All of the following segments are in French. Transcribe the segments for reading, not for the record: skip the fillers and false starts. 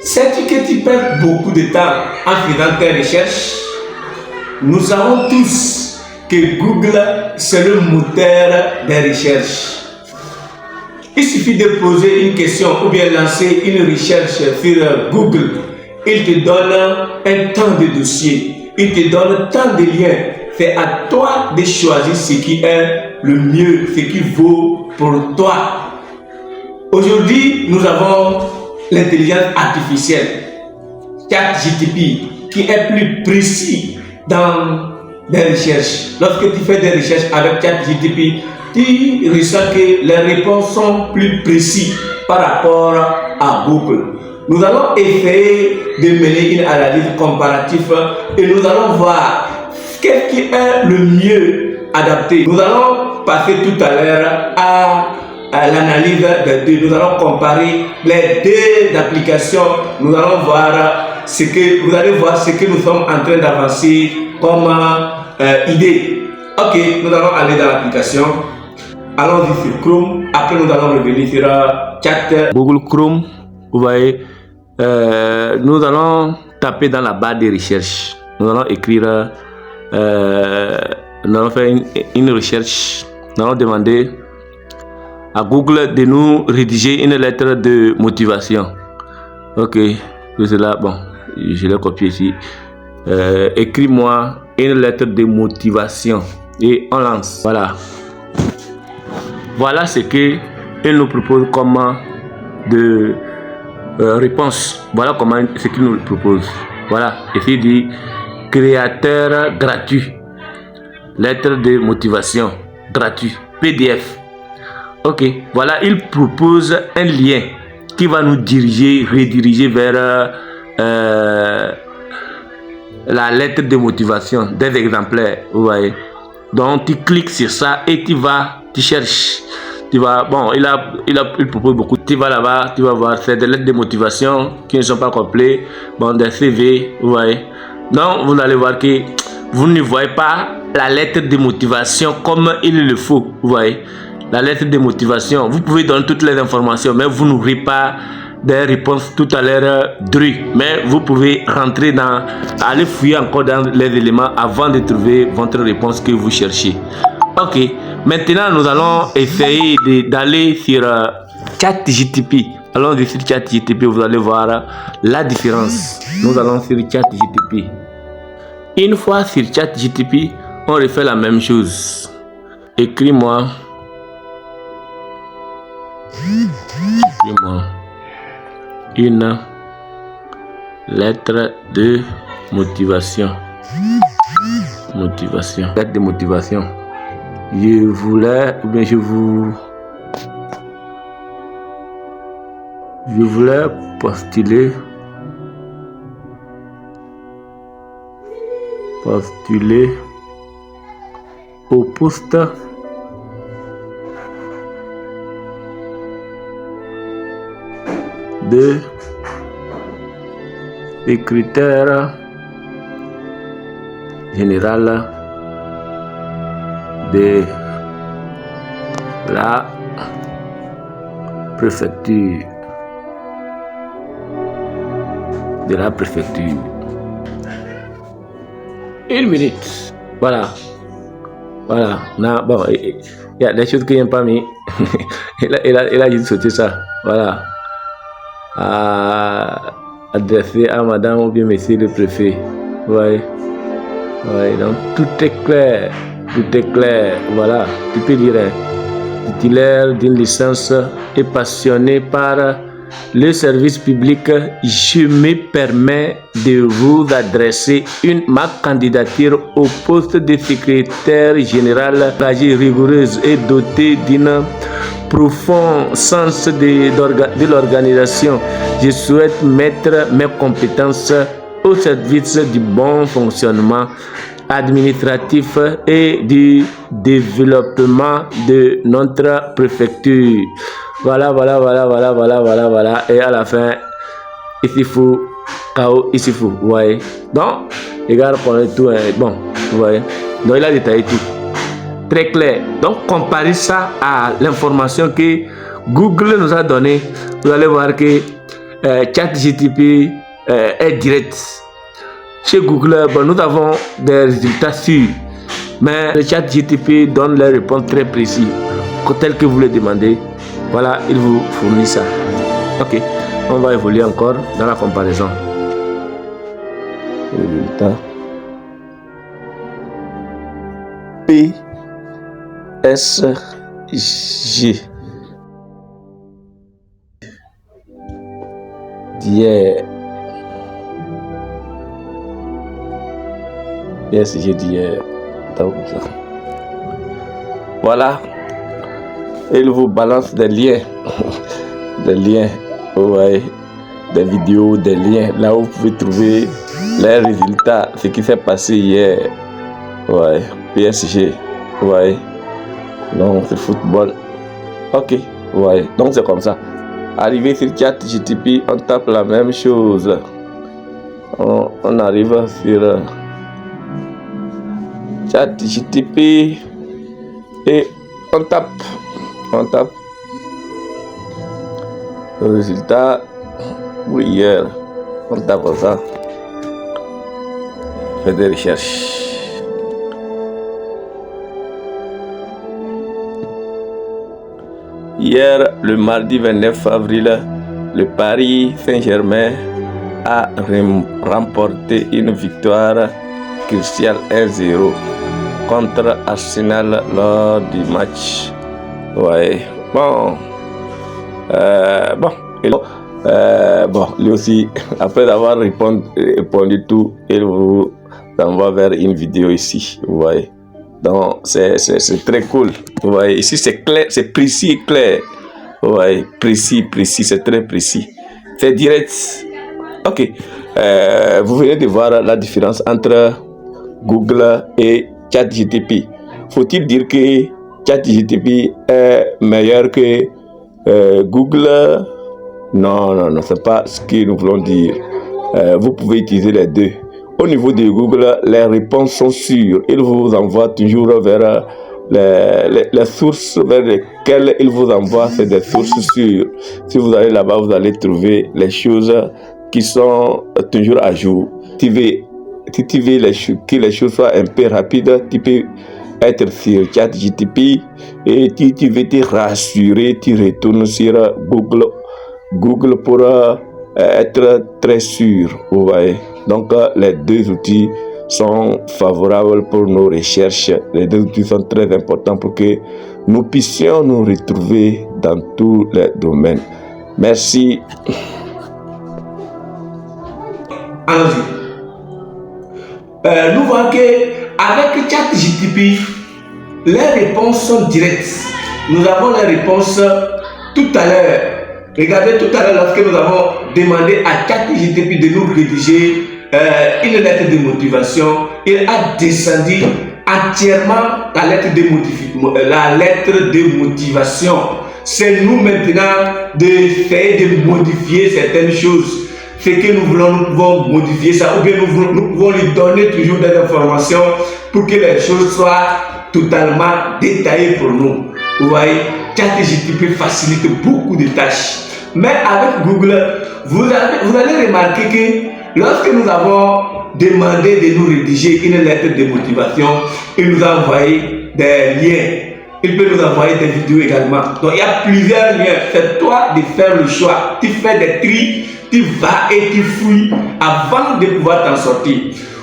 Sais-tu que tu perds beaucoup de temps en faisant tes recherches? Nous savons tous que Google, c'est le moteur des recherches. Il suffit de poser une question ou bien lancer une recherche sur Google. Il te donne un temps de dossier. Il te donne tant de liens. C'est à toi de choisir ce qui est le mieux, ce qui vaut pour toi. Aujourd'hui, nous avons l'intelligence artificielle, ChatGPT, qui est plus précis dans les recherches. Lorsque tu fais des recherches avec ChatGPT, tu ressens que les réponses sont plus précises par rapport à Google. Nous allons essayer de mener une analyse comparative et nous allons voir qu'est-ce qui est le mieux adapté. Nous allons passer tout à l'heure à l'analyse des deux. Nous allons comparer les deux applications. Nous allons voir vous allez voir ce que nous sommes en train d'avancer comme idée. Ok, nous allons aller dans l'application. Allons-y sur Chrome. Après, nous allons revenir sur Chat. Google Chrome. Vous voyez, nous allons taper dans la barre de recherche. Nous allons écrire, nous allons faire une recherche. Nous allons demander à Google de nous rédiger une lettre de motivation. Ok, tout cela, bon, je l'ai copié ici. Écris-moi une lettre de motivation et on lance. Voilà. Voilà ce que il nous propose comme de réponse. Voilà comment ce qu'il nous propose. Voilà, ici dit créateur gratuit, lettre de motivation gratuit, PDF. Ok, voilà, il propose un lien qui va nous rediriger vers la lettre de motivation des exemplaires. Vous voyez, donc tu cliques sur ça et tu cherches. Tu vas, bon, il propose beaucoup. Tu vas là-bas, tu vas voir, c'est des lettres de motivation qui ne sont pas complètes, bon, des CV, vous voyez. Donc, vous allez voir que vous ne voyez pas la lettre de motivation comme il le faut, vous voyez. La lettre de motivation, vous pouvez donner toutes les informations, mais vous n'aurez pas des réponses tout à l'heure drues. Mais vous pouvez rentrer aller fouiller encore dans les éléments avant de trouver votre réponse que vous cherchez. Ok, maintenant nous allons essayer d'aller sur ChatGPT. Allons sur ChatGPT, vous allez voir la différence. Nous allons sur ChatGPT. Une fois sur ChatGPT, on refait la même chose. Écris-moi une lettre de motivation. Lettre de motivation. Je voulais postuler au poste de secrétaire général de la préfecture. Une minute. Voilà. Non, bon, il y a des choses que je n'ai pas mis. il a juste sauté ça. Voilà. Adressé à madame ou bien monsieur le préfet. Ouais. Donc tout est clair. Voilà. Tu peux dire titulaire d'une licence et passionné par le service public, je me permets de vous adresser ma candidature au poste de secrétaire général, rigoureuse et dotée d'un profond sens de l'organisation. Je souhaite mettre mes compétences au service du bon fonctionnement administratif et du développement de notre préfecture. Voilà. Et à la fin, ici faut KO, ici faut. Vous voyez. Donc, les gars, prenez tout. Bon, vous voyez. Donc, il a détaillé tout. Très clair. Donc, comparez ça à l'information que Google nous a donnée. Vous allez voir que ChatGPT est direct. Chez Google, bon, nous avons des résultats sûrs, mais le ChatGPT donne les réponses très précises, telles que vous les demandez. Voilà, il vous fournit ça. Ok, on va évoluer encore dans la comparaison. Résultat. PSG d'hier. PSG d'hier. Voilà. Il vous balance des liens. Des liens. Ouais. Des vidéos, des liens. Là où vous pouvez trouver les résultats. Ce qui s'est passé hier. Ouais. PSG. Ouais. Donc c'est football. Ok. Ouais. Donc c'est comme ça. Arrivé sur ChatGPT, on tape la même chose. On arrive sur ChatGPT et on tape le résultat pour hier. On tape comme ça. Fait des recherches. Hier, le mardi 29 avril, le Paris Saint-Germain a remporté une victoire cruciale 1-0 contre Arsenal lors du match. Ouais, bon, lui aussi, après avoir répondu tout, il vous envoie vers une vidéo ici. Vous voyez. Donc, c'est très cool. Vous voyez, ici, c'est clair, c'est précis et clair. Vous voyez, précis, c'est très précis. C'est direct. Ok. Vous venez de voir la différence entre Google et ChatGPT. Faut-il dire que ChatGPT est meilleur que Google? Non, c'est pas ce que nous voulons dire. Vous pouvez utiliser les deux. Au niveau de Google, les réponses sont sûres. Il vous envoie toujours vers les sources vers lesquelles il vous envoie. C'est des sources sûres. Si vous allez là-bas, vous allez trouver les choses qui sont toujours à jour. Si tu veux que les choses soient un peu rapides, tu peux être sur ChatGPT. Et si tu veux te rassurer, tu retournes sur Google pour être très sûr. Vous voyez. Donc, les deux outils sont favorables pour nos recherches. Les deux outils sont très importants pour que nous puissions nous retrouver dans tous les domaines. Merci. Allons-y. Nous voyons qu'avec ChatGPT, les réponses sont directes. Nous avons les réponses tout à l'heure. Regardez tout à l'heure lorsque nous avons demandé à ChatGPT de nous rédiger une lettre de motivation, il a descendu entièrement la lettre de motivation. C'est nous maintenant d'essayer de modifier certaines choses. Ce que nous voulons, nous pouvons modifier ça, ou bien nous pouvons lui donner toujours des informations pour que les choses soient totalement détaillées pour nous. Vous voyez, ChatGPT facilite beaucoup de tâches. Mais avec Google, vous allez remarquer que lorsque nous avons demandé de nous rédiger une lettre de motivation, il nous a envoyé des liens. Il peut nous envoyer des vidéos également. Donc il y a plusieurs liens. C'est toi de faire le choix. Tu fais des tris, tu vas et tu fouilles avant de pouvoir t'en sortir.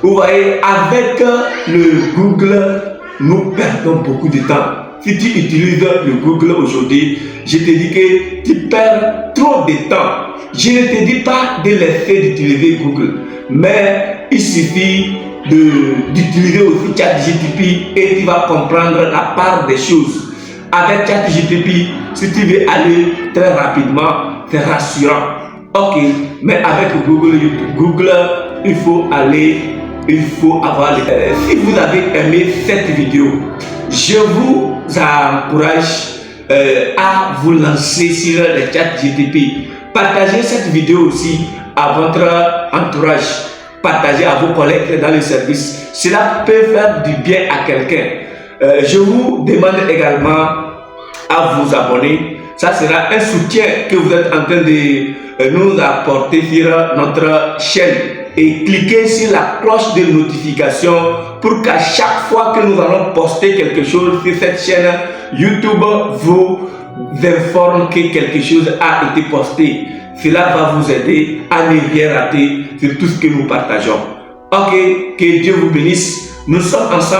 Vous voyez, avec le Google, nous perdons beaucoup de temps. Si tu utilises le Google aujourd'hui, je te dis que tu perds trop de temps. Je ne te dis pas de laisser d'utiliser Google, mais il suffit d'utiliser aussi ChatGPT et tu vas comprendre la part des choses. Avec ChatGPT, si tu veux aller très rapidement, c'est rassurant. Ok, mais avec Google, il faut avoir les... Si vous avez aimé cette vidéo, je vous encourage à vous lancer sur le ChatGPT. Partagez cette vidéo aussi à votre entourage. Partagez à vos collègues dans le service. Cela peut faire du bien à quelqu'un. Je vous demande également à vous abonner Ça sera un soutien que vous êtes en train de nous apporter sur notre chaîne. Et cliquez sur la cloche de notification pour qu'à chaque fois que nous allons poster quelque chose sur cette chaîne, YouTube vous informe que quelque chose a été posté. Cela va vous aider à ne rien rater sur tout ce que nous partageons. Ok, que Dieu vous bénisse. Nous sommes ensemble.